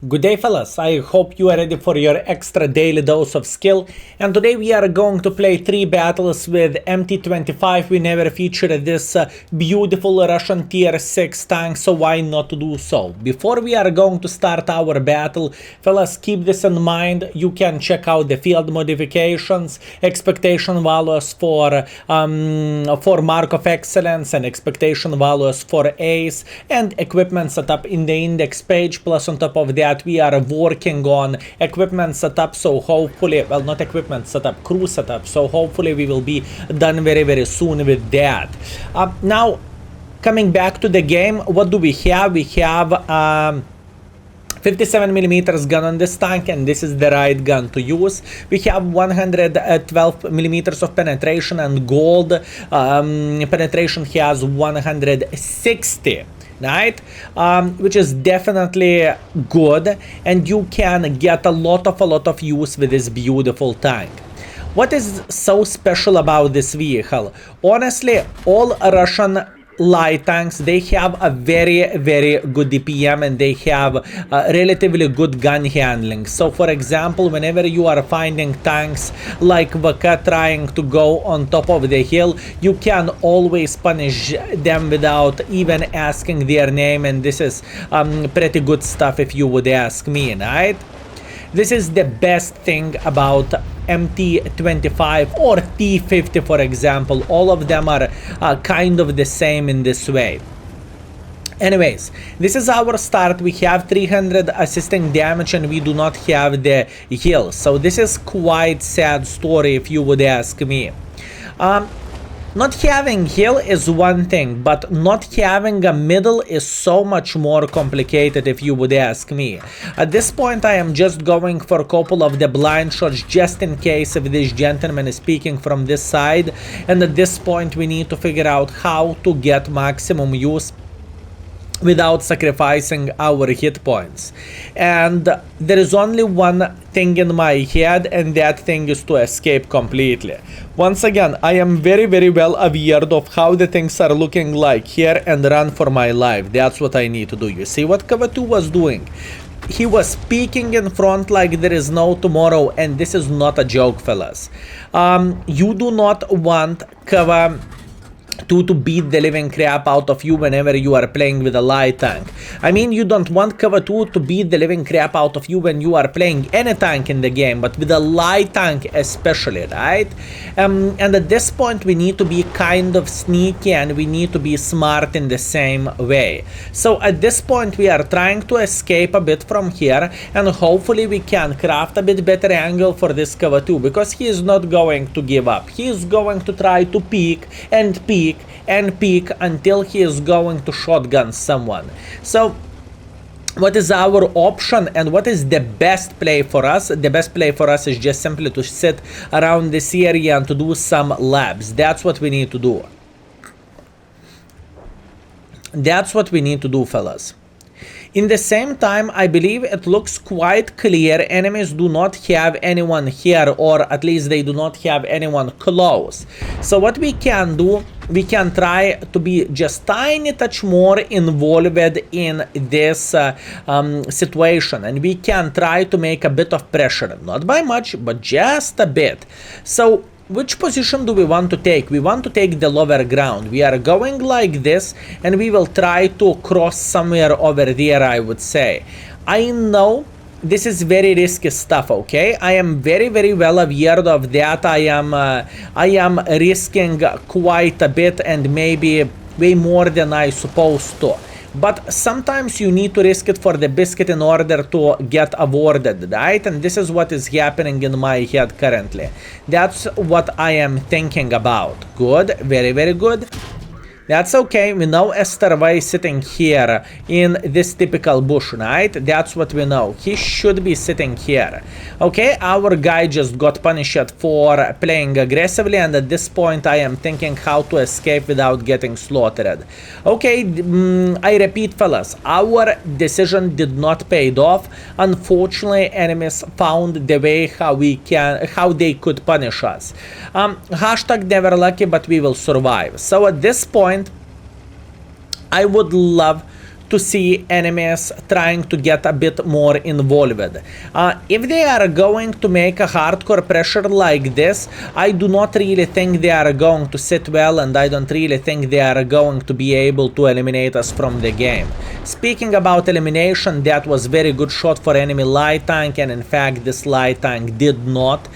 Good day fellas, I hope you are ready for your extra daily dose of skill, and today we are going to play 3 battles with MT-25. We never featured this beautiful Russian tier 6 tank, so why not to do so? Before we are going to start our battle, fellas, keep this in mind. You can check out the field modifications, expectation values for Mark of Excellence and expectation values for Ace, and equipment setup in the index page, plus on top of that we are working on equipment setup, so hopefully, well, not equipment setup, crew setup, so hopefully we will be done very soon with that. Now, coming back to the game, what do we have? We have 57mm gun on this tank, and this is the right gun to use. We have 112mm of penetration, and gold penetration has 160. Right, which is definitely good, and you can get a lot of use with this beautiful tank. What is so special about this vehicle? Honestly, all Russian light tanks, they have a very good DPM, and they have relatively good gun handling. So for example, whenever you are finding tanks like VK trying to go on top of the hill, you can always punish them without even asking their name, and this is pretty good stuff if you would ask me, right? This is the best thing about MT-25 or T-50, for example. All of them are kind of the same in this way. Anyways, this is our start. We have 300 assisting damage, and we do not have the heal. So this is quite sad story if you would ask me. Not having heal is one thing, but not having a middle is so much more complicated if you would ask me. At this point, I am just going for a couple of the blind shots just in case if this gentleman is speaking from this side, and at this point we need to figure out how to get maximum use without sacrificing our hit points. And there is only one thing in my head, and that thing is to escape completely. Once again, I am very well aware of how the things are looking like here, and run for my life. That's what I need to do. You see what Cover 2 was doing? He was peeking in front like there is no tomorrow, and this is not a joke, fellas. You do not want Cover 2 to beat the living crap out of you whenever you are playing with a light tank. I mean, you don't want Cover 2 to beat the living crap out of you when you are playing any tank in the game, but with a light tank especially, right? And at this point we need to be kind of sneaky, and we need to be smart in the same way. So at this point we are trying to escape a bit from here, and hopefully we can craft a bit better angle for this Cover 2, because he is not going to give up. He is going to try to peek and peek and peek until he is going to shotgun someone. So what is our option, and what is the best play for us? The best play for us is just simply to sit around this area and to do some labs. That's what we need to do. That's what we need to do, fellas. In the same time, I believe it looks quite clear enemies do not have anyone here, or at least they do not have anyone close. So what we can do, we can try to be just tiny touch more involved in this situation, and we can try to make a bit of pressure, not by much, but just a bit. So which position do we want to take? We want to take the lower ground. We are going like this, and we will try to cross somewhere over there, I would say. I know this is very risky stuff, okay? I am very well aware of that. I am risking quite a bit, and maybe way more than I supposed to. But sometimes you need to risk it for the biscuit in order to get awarded, right? And this is what is happening in my head currently. That's what I am thinking about. Good, very good. That's okay. We know Esther Way sitting here in this typical bush, right? That's what we know. He should be sitting here. Okay, our guy just got punished for playing aggressively, and at this point I am thinking how to escape without getting slaughtered. Okay, I repeat, fellas, our decision did not pay off. Unfortunately, enemies found the way how they could punish us. Hashtag never lucky, but we will survive. So at this point, I would love to see enemies trying to get a bit more involved. If they are going to make a hardcore pressure like this, I do not really think they are going to sit well, and I don't really think they are going to be able to eliminate us from the game. Speaking about elimination, that was very good shot for enemy light tank, and in fact this light tank did not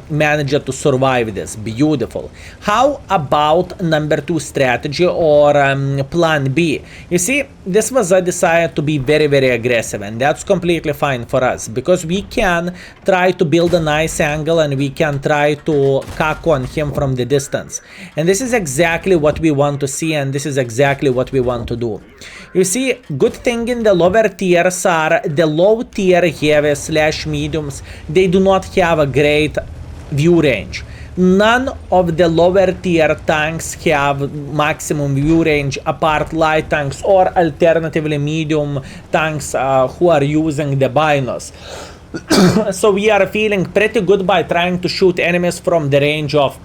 manage to survive this. Beautiful. How about number 2 strategy, or plan B? You see, this was a desire to be very, very aggressive, and that's completely fine for us, because we can try to build a nice angle and we can try to cack on him from the distance. And this is exactly what we want to see, and this is exactly what we want to do. You see, good thing in the lower tiers are the low tier heavy / mediums. They do not have a great view range. None of the lower tier tanks have maximum view range apart light tanks or alternatively medium tanks who are using the binos. So we are feeling pretty good by trying to shoot enemies from the range of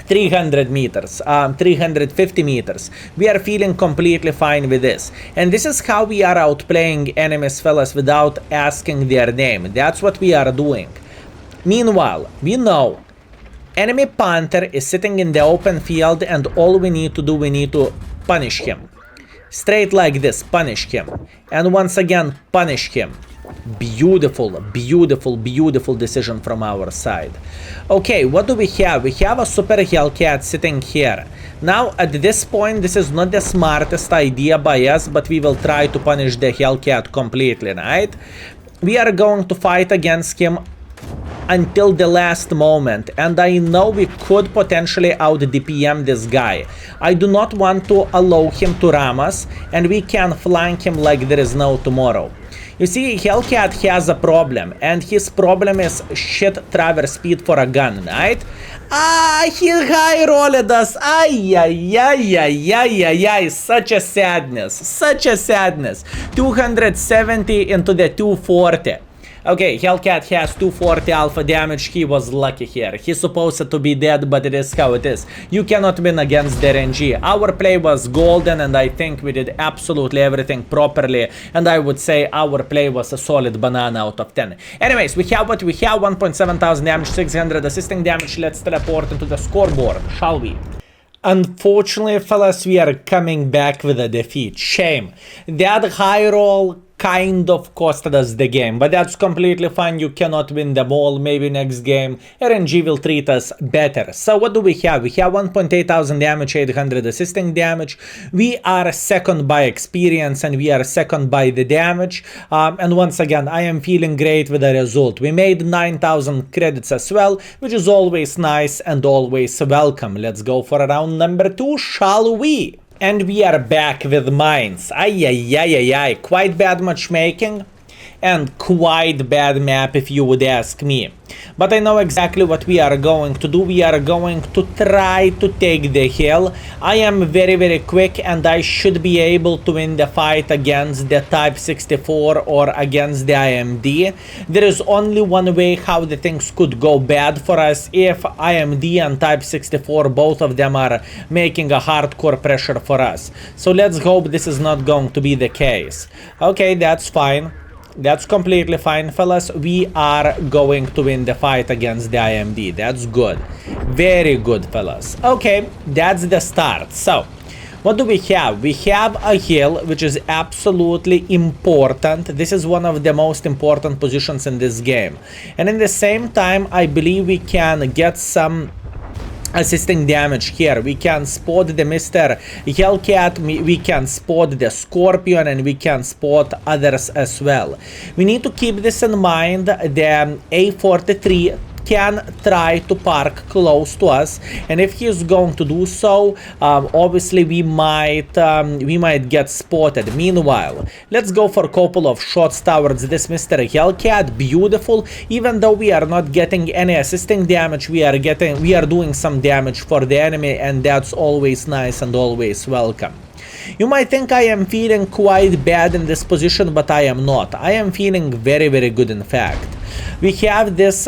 300 meters, 350 meters. We are feeling completely fine with this. And this is how we are outplaying enemies, fellas, without asking their name. That's what we are doing. Meanwhile, we know enemy Panther is sitting in the open field, and all we need to do, we need to punish him. Straight like this, punish him. And once again, punish him. Beautiful, beautiful, beautiful decision from our side. Okay, what do we have? We have a Super Hellcat sitting here. Now, at this point, this is not the smartest idea by us, but we will try to punish the Hellcat completely, right? We are going to fight against him until the last moment, and I know we could potentially out DPM this guy. I do not want to allow him to ram us, and we can flank him like there is no tomorrow. You see, Hellcat has a problem, and his problem is shit traverse speed for a gun, right? He high rolled us. Ay, such a sadness, such a sadness. 270 into the 240. Okay, Hellcat has 240 alpha damage. He was lucky here. He's supposed to be dead, but it is how it is. You cannot win against the RNG. Our play was golden, and I think we did absolutely everything properly. And I would say our play was a solid banana out of 10. Anyways, we have what we have. 1.7 thousand damage, 600 assisting damage. Let's teleport into the scoreboard, shall we? Unfortunately, fellas, we are coming back with a defeat. Shame. That high roll kind of costed us the game, but that's completely fine. You cannot win them all. Maybe next game RNG will treat us better. So what do we have? We have 1.8 thousand damage, 800 assisting damage. We are second by experience, and we are second by the damage. And once again, I am feeling great with the result. We made 9,000 credits as well, which is always nice and always welcome. Let's go for round number 2, shall we? And we are back with mines. Quite bad matchmaking and quite bad map if you would ask me. But I know exactly what we are going to do. We are going to try to take the hill. I am very, very quick, and I should be able to win the fight against the Type 64 or against the IMD. There is only one way how the things could go bad for us: if IMD and Type 64, both of them are making a hardcore pressure for us. So let's hope this is not going to be the case. Okay, that's fine. That's completely fine, fellas. We are going to win the fight against the IMD. That's good. Very good, fellas. Okay, that's the start. So, what do we have? We have a hill, which is absolutely important. This is one of the most important positions in this game. And in the same time, I believe we can get some assisting damage here. We can spot the Mr. Hellcat, we can spot the Scorpion, and we can spot others as well. We need to keep this in mind. The A43 can try to park close to us, and if he's going to do so, obviously we might get spotted. Meanwhile, let's go for a couple of shots towards this Mr. Hellcat. Beautiful. Even though we are not getting any assisting damage, we are doing some damage for the enemy, and that's always nice and always welcome. You might think I am feeling quite bad in this position, but I am not. I am feeling very, very good, in fact. We have this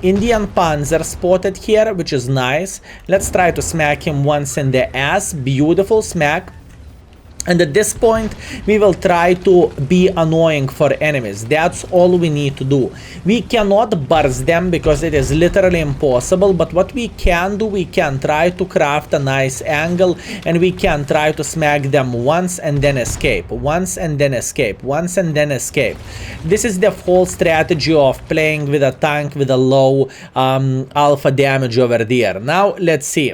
Indian Panzer spotted here, which is nice. Let's try to smack him once in the ass. Beautiful smack. And at this point, we will try to be annoying for enemies. That's all we need to do. We cannot burst them because it is literally impossible. But what we can do, we can try to craft a nice angle. And we can try to smack them once and then escape. Once and then escape. Once and then escape. This is the whole strategy of playing with a tank with a low alpha damage over there. Now, let's see.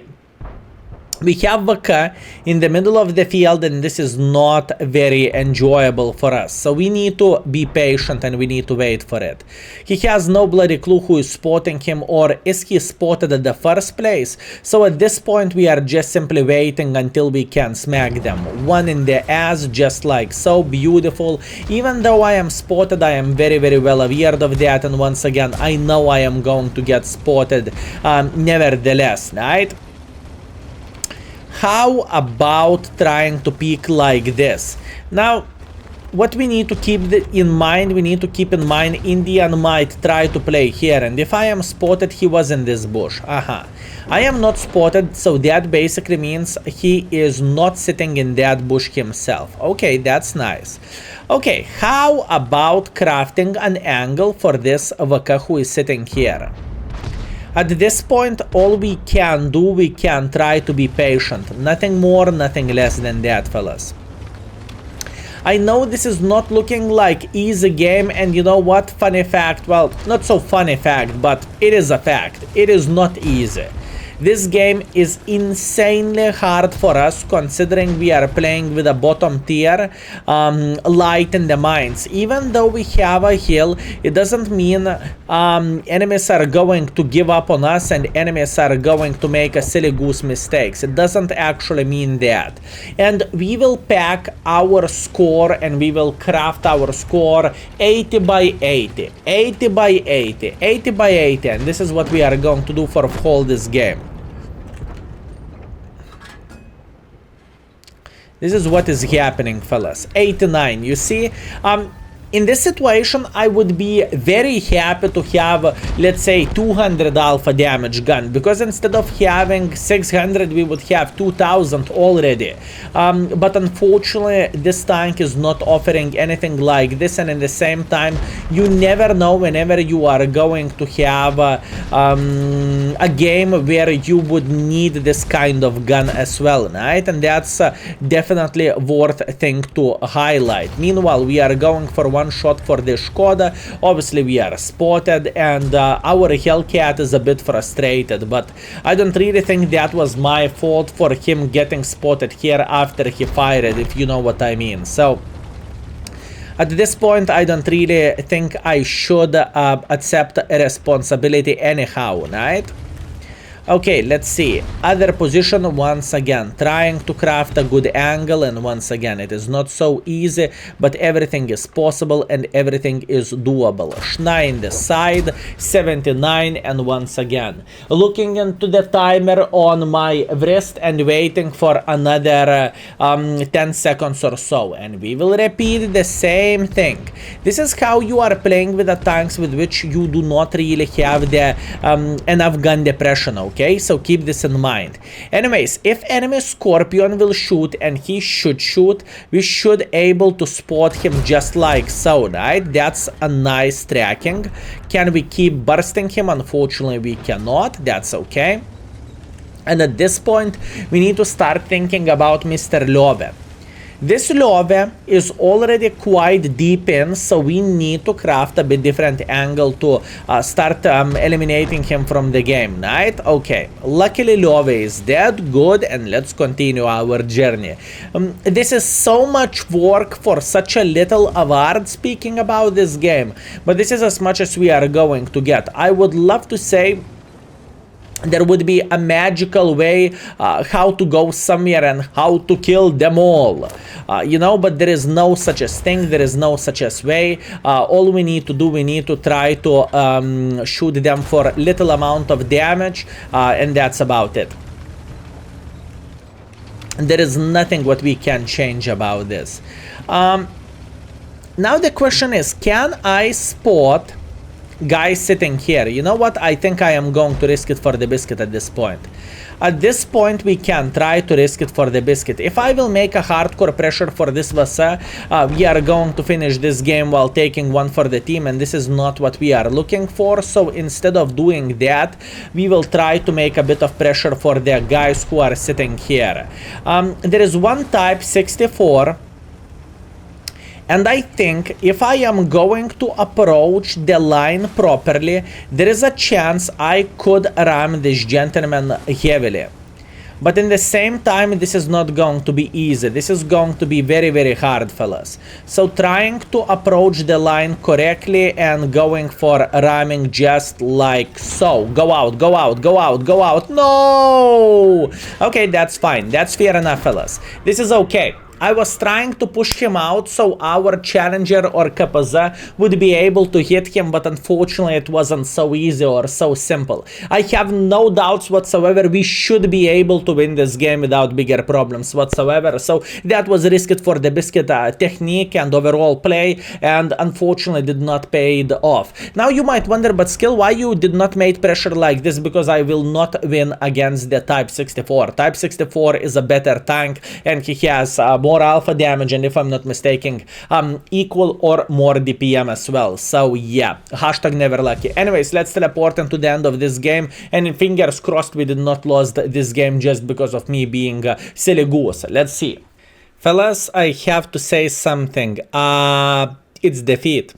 We have VK in the middle of the field, and this is not very enjoyable for us. So we need to be patient and we need to wait for it. He has no bloody clue who is spotting him, or is he spotted at the first place? So at this point we are just simply waiting until we can smack them. One in the ass, just like so. Beautiful. Even though I am spotted, I am very well aware of that, and once again I know I am going to get spotted nevertheless, right? How about trying to peek like this? Now, what we need to keep in mind, Indian might try to play here, and if I am spotted, he was in this bush. I am not spotted, so that basically means he is not sitting in that bush himself. Okay, that's nice. Okay, how about crafting an angle for this VK who is sitting here? At this point, all we can do, we can try to be patient. Nothing more, nothing less than that, fellas. I know this is not looking like easy game, and you know what? Funny fact, well, not so funny fact, but it is a fact. It is not easy. This game is insanely hard for us, considering we are playing with a bottom tier light in the mines. Even though we have a heal, it doesn't mean enemies are going to give up on us and enemies are going to make a silly goose mistakes. It doesn't actually mean that. And we will pack our score and we will craft our score 80 by 80, 80 by 80, 80 by 80, and this is what we are going to do for whole this game. This is what is happening, fellas. 89, you see? In this situation, I would be very happy to have, let's say, 200 alpha damage gun, because instead of having 600, we would have 2000 already. But unfortunately, this tank is not offering anything like this, and at the same time, you never know whenever you are going to have a game where you would need this kind of gun as well, right? And that's definitely worth a thing to highlight. Meanwhile, we are going for one shot for the Skoda. Obviously we are spotted, and our Hellcat is a bit frustrated, but I don't really think that was my fault for him getting spotted here after he fired, if you know what I mean. So at this point, I don't really think I should accept a responsibility anyhow, right? Okay, let's see. Other position, once again, trying to craft a good angle, and once again, it is not so easy, but everything is possible and everything is doable. Shna in the side, 79, and once again, looking into the timer on my wrist and waiting for another 10 seconds or so, and we will repeat the same thing. This is how you are playing with the tanks with which you do not really have the enough gun depression, okay? So keep this in mind. Anyways, if enemy Scorpion will shoot, and he should shoot, we should able to spot him just like so, right? That's a nice tracking. Can we keep bursting him? Unfortunately, we cannot. That's okay. And at this point, we need to start thinking about Mr. Love. This Love is already quite deep in, so we need to craft a bit different angle to start eliminating him from the game, right? Okay, luckily Love is dead, good, and let's continue our journey. This is so much work for such a little award, speaking about this game, but this is as much as we are going to get. I would love to say there would be a magical way how to go somewhere and how to kill them all, you know, but there is no such a thing, there is no such a way. All we need to do, we need to try to shoot them for little amount of damage, and that's about it. There is nothing what we can change about this. Now the question is, can I spot guy sitting here. You know what? I think I am going to risk it for the biscuit at this point. At this point, we can try to risk it for the biscuit. If I will make a hardcore pressure for this Vasa, we are going to finish this game while taking one for the team, and this is not what we are looking for. So instead of doing that, we will try to make a bit of pressure for the guys who are sitting here. There is one type 64. And I think if I am going to approach the line properly, there is a chance I could ram this gentleman heavily. But in the same time, this is not going to be easy. This is going to be very, very hard, fellas. So trying to approach the line correctly and going for ramming just like so. Go out, go out, go out, go out. No! Okay, that's fine. That's fair enough, fellas. This is okay. I was trying to push him out so our challenger or Kapaza would be able to hit him, but unfortunately it wasn't so easy or so simple. I have no doubts whatsoever we should be able to win this game without bigger problems whatsoever. So that was risked for the biscuit technique and overall play, and unfortunately did not pay off. Now you might wonder, but Skill, why you did not make pressure like this? Because I will not win against the Type 64. Type 64 is a better tank and he has more alpha damage, and if I'm not mistaken, equal or more DPM as well. So yeah, hashtag never lucky. Anyways, let's teleport into the end of this game, and fingers crossed we did not lose this game just because of me being silly goose. Let's see. Fellas, I have to say something. It's defeat.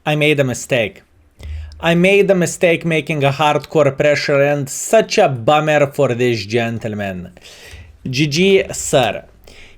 I made a mistake. I made a mistake making a hardcore pressure, and such a bummer for this gentleman. GG, sir.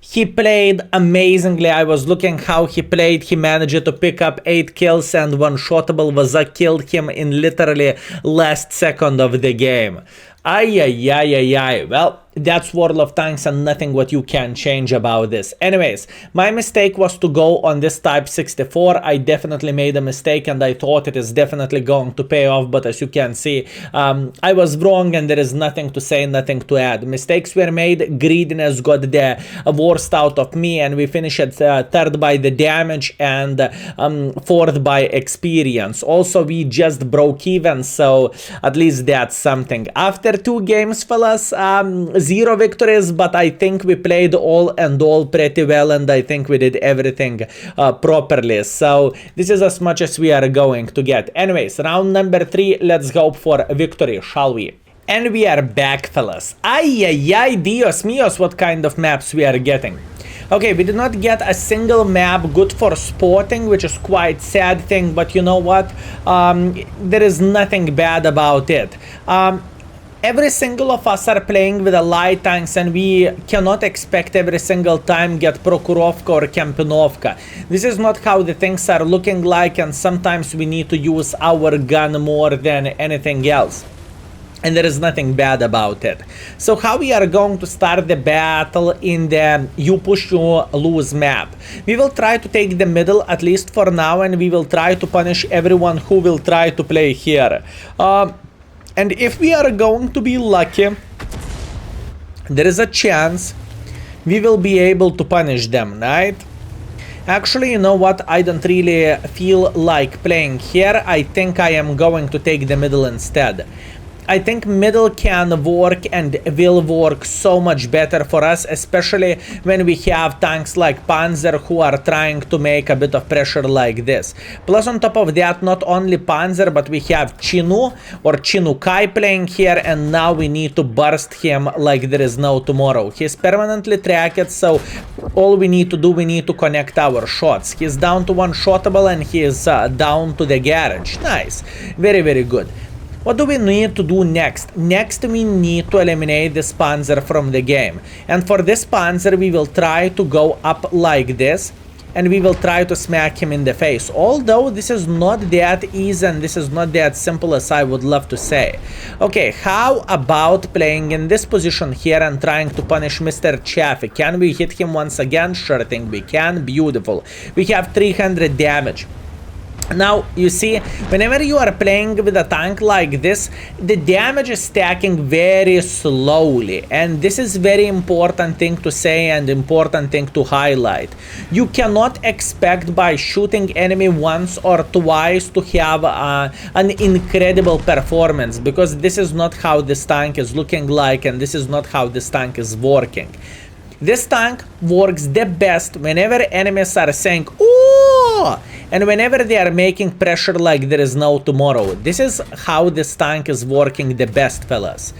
He played amazingly. I was looking how he played. He managed to pick up 8 kills, and one-shottable Vaza killed him in literally last second of the game. Ay. Well, that's World of Tanks and nothing what you can change about this. Anyways, my mistake was to go on this Type 64. I definitely made a mistake and I thought it is definitely going to pay off, but as you can see, I was wrong and there is nothing to say, nothing to add. Mistakes were made, greediness got the worst out of me, and we finished third by the damage and fourth by experience. Also, we just broke even, so at least that's something. After 2 games, fellas, 0 victories, but I think we played all pretty well, and I think we did everything properly. So this is as much as we are going to get. Anyways, round number 3, let's go for a victory, shall we? And we are back, fellas. Ay, Dios míos, what kind of maps we are getting. Okay, we did not get a single map good for spotting, which is quite sad thing, but you know what? There is nothing bad about it. Every single of us are playing with a light tanks, and we cannot expect every single time get Prokurovka or Kempinovka. This is not how the things are looking like, and sometimes we need to use our gun more than anything else. And there is nothing bad about it. So how we are going to start the battle in the you push you lose map? We will try to take the middle, at least for now, and we will try to punish everyone who will try to play here. And if we are going to be lucky, there is a chance we will be able to punish them, right? Actually, you know what? I don't really feel like playing here. I think I am going to take the middle instead. I think middle can work and will work so much better for us, especially when we have tanks like Panzer who are trying to make a bit of pressure like this. Plus on top of that, not only Panzer, but we have Chinu or Chinukai playing here, and now we need to burst him like there is no tomorrow. He's permanently tracked, so all we need to do, we need to connect our shots. He's down to one-shottable and he is down to the garage. Nice. Very, very good. What do we need to do next? Next, we need to eliminate this Panzer from the game. And for this Panzer, we will try to go up like this, and we will try to smack him in the face. Although this is not that easy and this is not that simple as I would love to say. Okay, how about playing in this position here and trying to punish Mr. Chaffee? Can we hit him once again? Sure thing we can. Beautiful. We have 300 damage. Now, you see, whenever you are playing with a tank like this, the damage is stacking very slowly. And this is very important thing to say and important thing to highlight. You cannot expect by shooting enemy once or twice to have an incredible performance, because this is not how this tank is looking like, and this is not how this tank is working. This tank works the best whenever enemies are saying, "Ooh!" and whenever they are making pressure like there is no tomorrow. This is how this tank is working the best, fellas.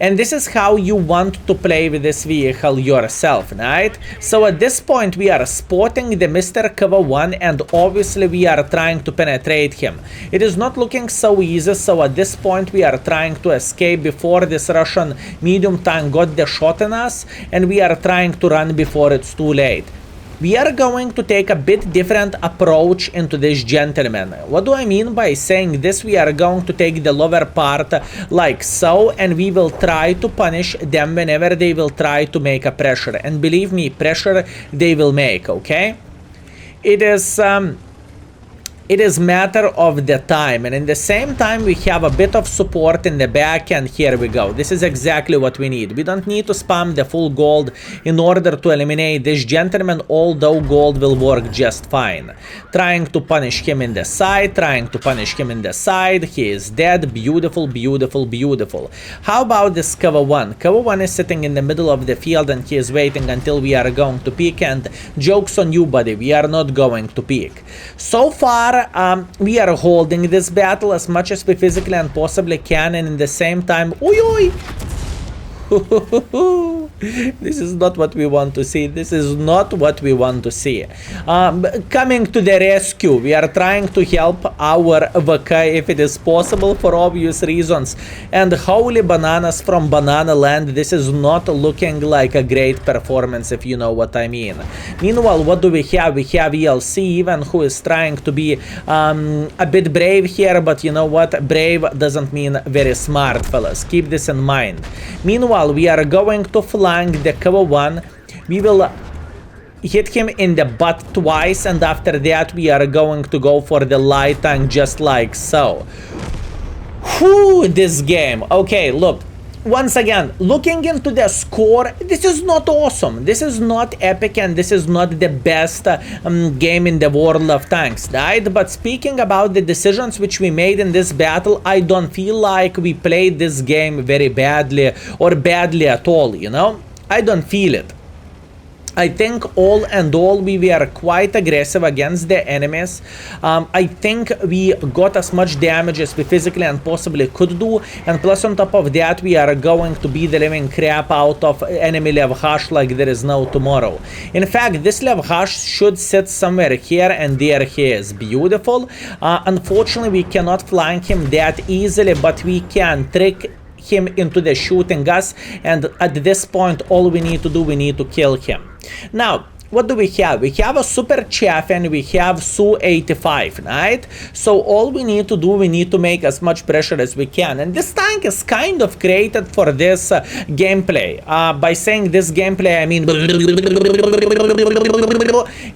And this is how you want to play with this vehicle yourself, right? So at this point we are spotting the Mr. Cover 1, and obviously we are trying to penetrate him. It is not looking so easy, so at this point we are trying to escape before this Russian medium tank got the shot in us, and we are trying to run before it's too late. We are going to take a bit different approach into this, gentlemen. What do I mean by saying this? We are going to take the lower part like so, and we will try to punish them whenever they will try to make a pressure. And believe me, pressure they will make, okay? It is matter of the time, and in the same time we have a bit of support in the back, and here we go. This is exactly what we need. We don't need to spam the full gold in order to eliminate this gentleman, although gold will work just fine. Trying to punish him in the side, trying to punish him in the side. He is dead. Beautiful, beautiful, beautiful. How about this cover 1? Cover 1 is sitting in the middle of the field, and he is waiting until we are going to peek, and joke's on you, buddy, we are not going to peek. So far, we are holding this battle as much as we physically and possibly can, and in the same time, this is not what we want to see. This is not what we want to see. Coming to the rescue, we are trying to help our VK if it is possible for obvious reasons. And holy bananas from Banana Land, this is not looking like a great performance, if you know what I mean. Meanwhile, what do we have? We have ELC even, who is trying to be a bit brave here, but you know what? Brave doesn't mean very smart, fellas. Keep this in mind. Meanwhile, we are going to flank the cover 1. We will hit him in the butt twice, and after that we are going to go for the light tank just like so. Whew, this game. Okay, look. Once again, looking into the score, this is not awesome. This is not epic, and this is not the best game in the world of tanks, right? But speaking about the decisions which we made in this battle, I don't feel like we played this game very badly or badly at all, you know? I don't feel it. I think all in all we were quite aggressive against the enemies. I think we got as much damage as we physically and possibly could do, and plus on top of that we are going to beat the living crap out of enemy Levhash like there is no tomorrow. In fact, this Levhash should sit somewhere here, and there he is. Beautiful. Unfortunately we cannot flank him that easily, but we can trick him into the shooting us, and at this point all we need to do, we need to kill him. Now, what do we have? We have a Super Chaff and we have Su-85, right? So all we need to do, we need to make as much pressure as we can. And this tank is kind of created for this gameplay. By saying this gameplay, I mean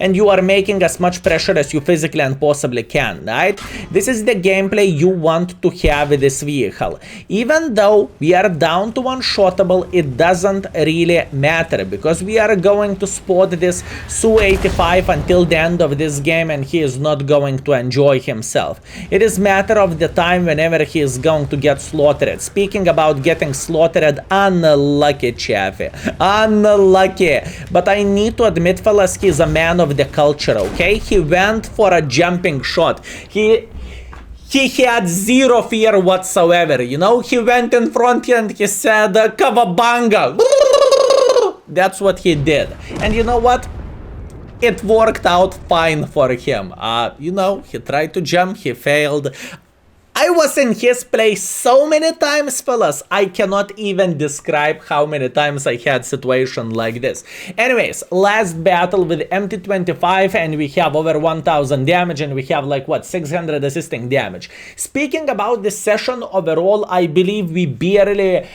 and you are making as much pressure as you physically and possibly can, right? This is the gameplay you want to have with this vehicle. Even though we are down to one-shottable, it doesn't really matter, because we are going to spot this Su-85 until the end of this game, and he is not going to enjoy himself. It is matter of the time whenever he is going to get slaughtered. Speaking about getting slaughtered, unlucky Chaffee. Unlucky. But I need to admit, fellas, he's a man of the culture, okay? He went for a jumping shot. He had zero fear whatsoever, you know? He went in front and he said, Kavabanga. That's what he did. And you know what? It worked out fine for him. You know, he tried to jump, he failed. I was in his place so many times, fellas. I cannot even describe how many times I had situation like this. Anyways, last battle with MT-25, and we have over 1000 damage, and we have like what, 600 assisting damage. Speaking about this session overall, I believe we barely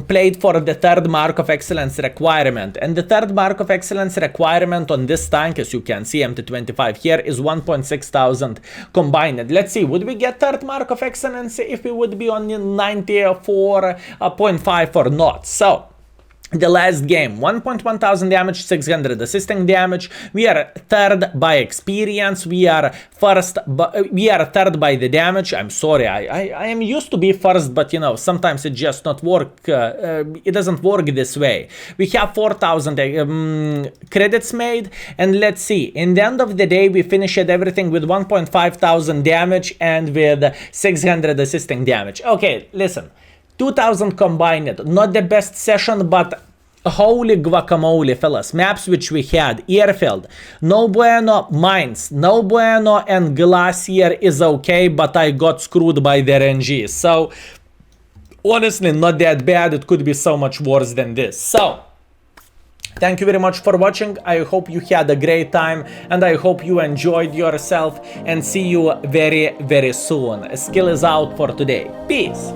played for the third mark of excellence requirement, and the third mark of excellence requirement on this tank, as you can see, MT-25 here, is 1,600 combined. Let's see, would we get third mark of excellence if we would be on 94.5 or not? So the last game, 1,100 damage, 600 assisting damage. We are third by experience. We are third by the damage. I'm sorry, I am used to be first, but you know, sometimes it just not work. It doesn't work this way. We have 4,000 credits made, and let's see. In the end of the day, we finished everything with 1,500 damage and with 600 assisting damage. Okay, listen. 2000 combined, not the best session, but holy guacamole, fellas. Maps which we had: Airfield, no bueno, Mines, no bueno, and Glacier is okay, but I got screwed by the RNG. So honestly, not that bad. It could be so much worse than this. So thank you very much for watching. I hope you had a great time, and I hope you enjoyed yourself, and see you very, very soon. Skill is out for today. Peace.